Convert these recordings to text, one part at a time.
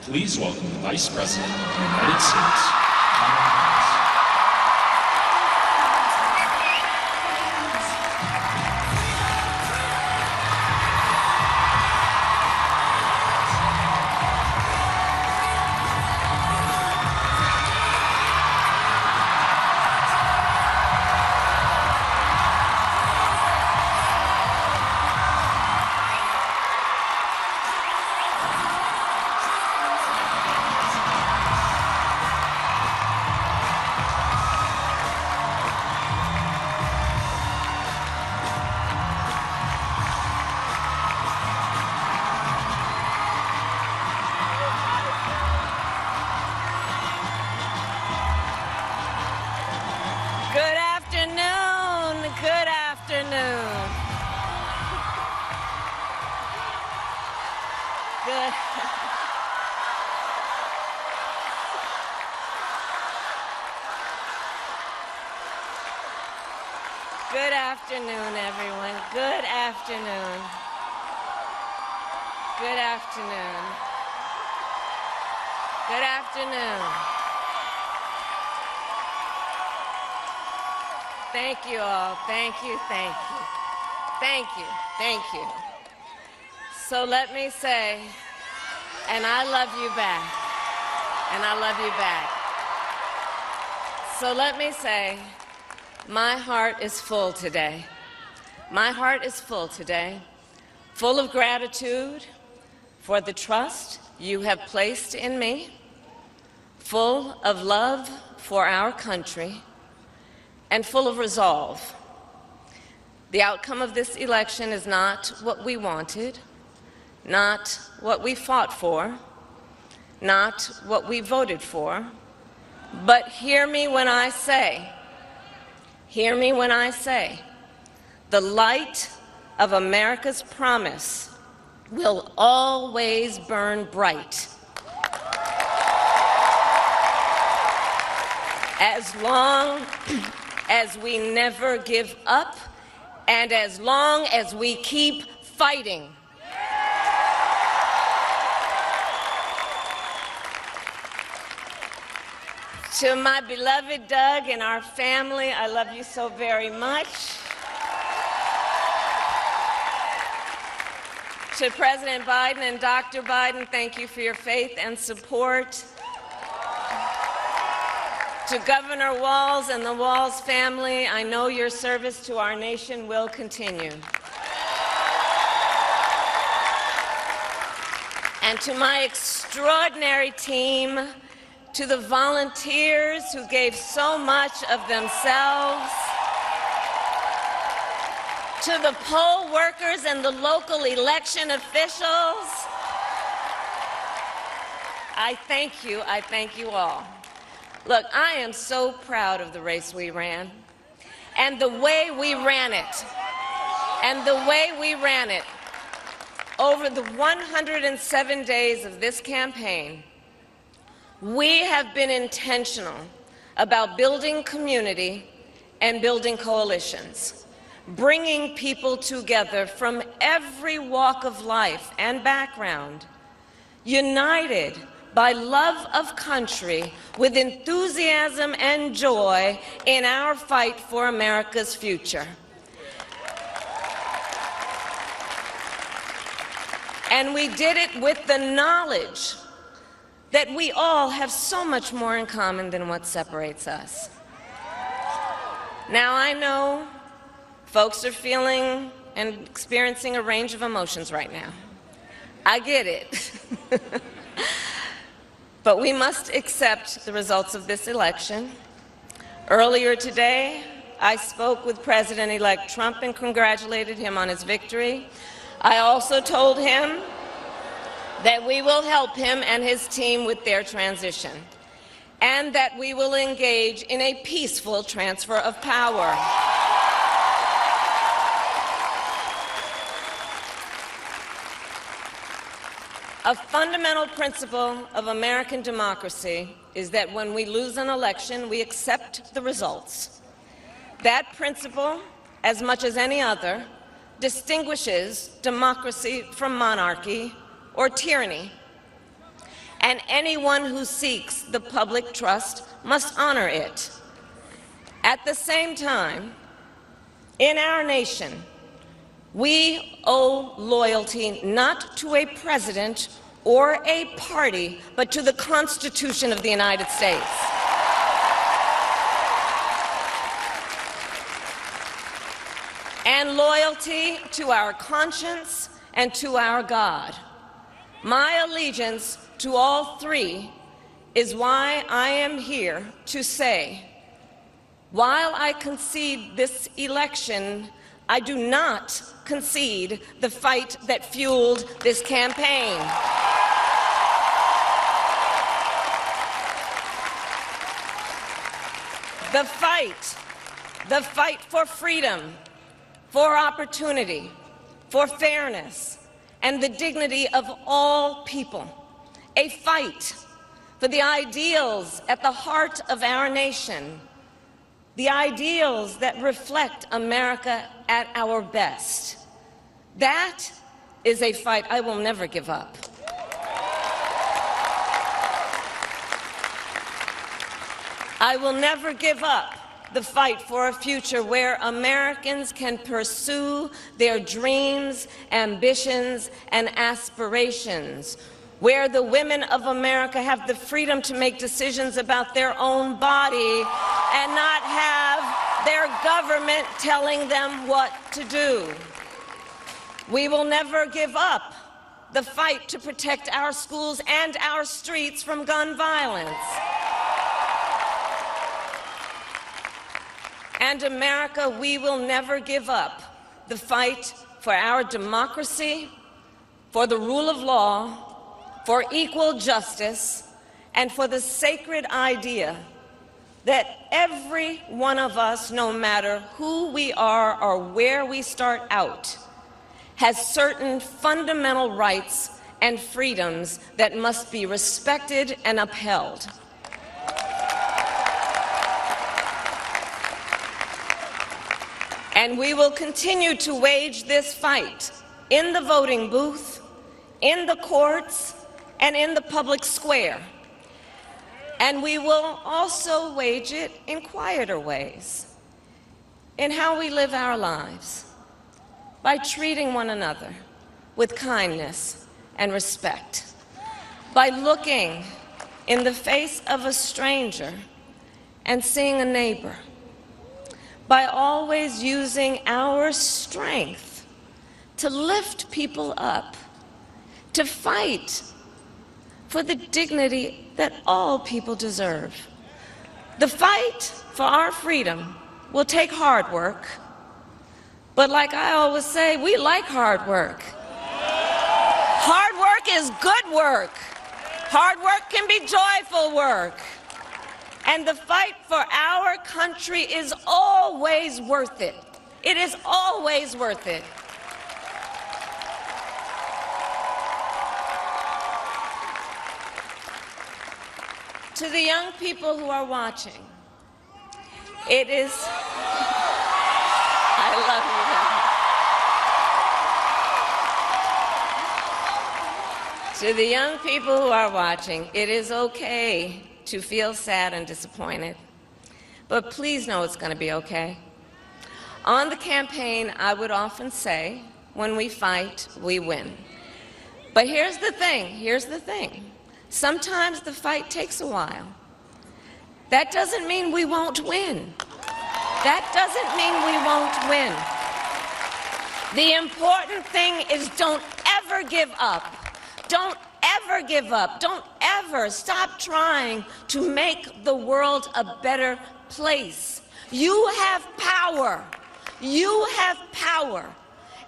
Please welcome the Vice President of the United States, Kamala Harris. Good afternoon. Good afternoon. Good. Good afternoon, everyone. Good afternoon. Good afternoon. Good afternoon. Thank you all. Thank you, thank you. Thank you, thank you. So let me say, and I love you back, and I love you back. So let me say, my heart is full today. My heart is full today, full of gratitude for the trust you have placed in me, full of love for our country, and full of resolve. The outcome of this election is not what we wanted, not what we fought for, not what we voted for, but hear me when I say, the light of America's promise will always burn bright. As long as we never give up, and as long as we keep fighting. To my beloved Doug and our family, I love you so very much. To President Biden and Dr. Biden, thank you for your faith and support. To Governor Walz and the Walz family, I know your service to our nation will continue. And to my extraordinary team, to the volunteers who gave so much of themselves, to the poll workers and the local election officials, I thank you all. Look, I am so proud of the race we ran, and the way we ran it, Over the 107 days of this campaign, we have been intentional about building community and building coalitions, bringing people together from every walk of life and background, united by love of country, with enthusiasm and joy in our fight for America's future. And we did it with the knowledge that we all have so much more in common than what separates us. Now, I know folks are feeling and experiencing a range of emotions right now. I get it. But we must accept the results of this election. Earlier today, I spoke with President-elect Trump and congratulated him on his victory. I also told him that we will help him and his team with their transition, and that we will engage in a peaceful transfer of power. A fundamental principle of American democracy is that when we lose an election, we accept the results. That principle, as much as any other, distinguishes democracy from monarchy or tyranny. and anyone who seeks the public trust must honor it. At the same time, in our nation, we owe loyalty not to a president or a party, but to the Constitution of the United States. And loyalty to our conscience and to our God. My allegiance to all three is why I am here to say, while I concede this election, I do not concede the fight that fueled this campaign. The fight for freedom, for opportunity, for fairness, and the dignity of all people. A fight for the ideals at the heart of our nation, the ideals that reflect America at our best. That is a fight I will never give up. I will never give up the fight for a future where Americans can pursue their dreams, ambitions, and aspirations, where the women of America have the freedom to make decisions about their own body and not have their government telling them what to do. We will never give up the fight to protect our schools and our streets from gun violence. And America, we will never give up the fight for our democracy, for the rule of law, for equal justice, and for the sacred idea that every one of us, no matter who we are or where we start out, has certain fundamental rights and freedoms that must be respected and upheld. And we will continue to wage this fight in the voting booth, in the courts, and in the public square. And we will also wage it in quieter ways, in how we live our lives, by treating one another with kindness and respect, by looking in the face of a stranger and seeing a neighbor, by always using our strength to lift people up, to fight for the dignity that all people deserve. The fight for our freedom will take hard work, but like I always say, we like hard work. Hard work is good work. Hard work can be joyful work. And the fight for our country is always worth it. It is always worth it. To the young people who are watching, it is, I love you. To the young people who are watching, it is okay to feel sad and disappointed, but please know it's going to be okay. On the campaign, I would often say, when we fight, we win. But here's the thing. Sometimes the fight takes a while. That doesn't mean we won't win. That doesn't mean we won't win. The important thing is don't ever give up. Don't ever give up. Don't ever stop trying to make the world a better place. You have power. You have power.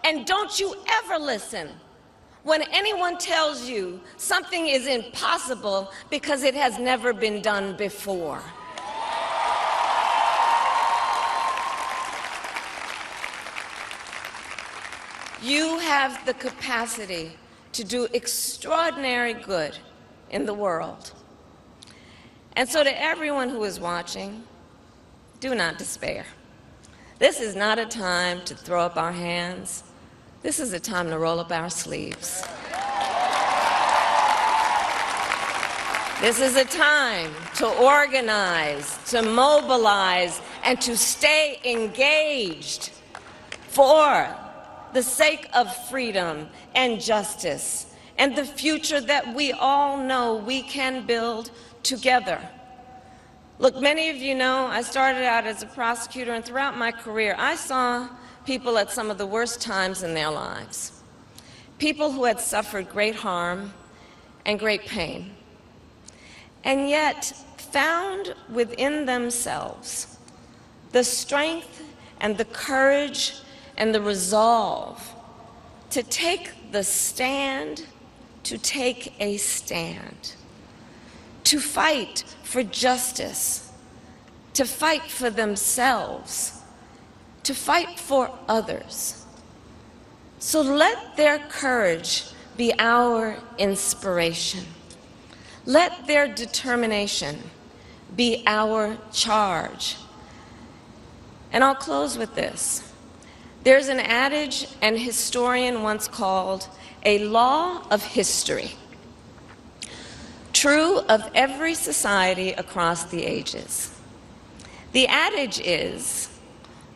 And don't you ever listen when anyone tells you something is impossible because it has never been done before. You have the capacity to do extraordinary good in the world. And so to everyone who is watching, do not despair. This is not a time to throw up our hands. This is a time to roll up our sleeves. This is a time to organize, to mobilize, and to stay engaged for the sake of freedom and justice and the future that we all know we can build together. Look, many of you know I started out as a prosecutor, and throughout my career I saw people at some of the worst times in their lives. People who had suffered great harm and great pain, and yet found within themselves the strength and the courage and the resolve to take the stand, to take a stand, to fight for justice, to fight for themselves, to fight for others. So let their courage be our inspiration. Let their determination be our charge. And I'll close with this. There's an adage an historian once called a law of history, true of every society across the ages. The adage is,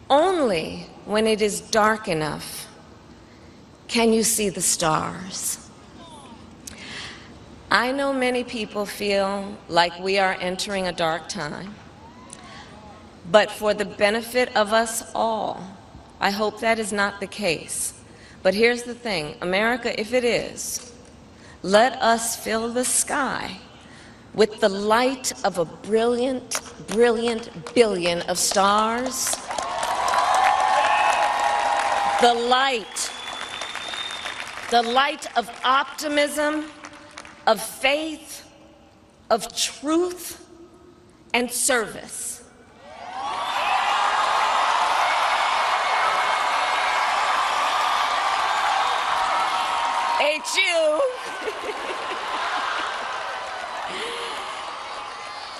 only when it is dark enough can you see the stars. I know many people feel like we are entering a dark time, but for the benefit of us all, I hope that is not the case. But here's the thing, America, if it is, let us fill the sky with the light of a brilliant, brilliant billion of stars. The light of optimism, of faith, of truth, and service. HU.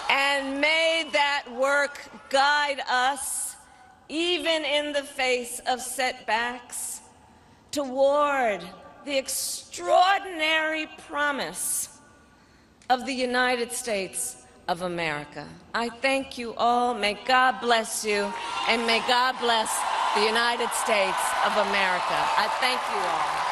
And may that work guide us, even in the face of setbacks, toward the extraordinary promise of the United States of America. I thank you all. May God bless you, and may God bless the United States of America. I thank you all.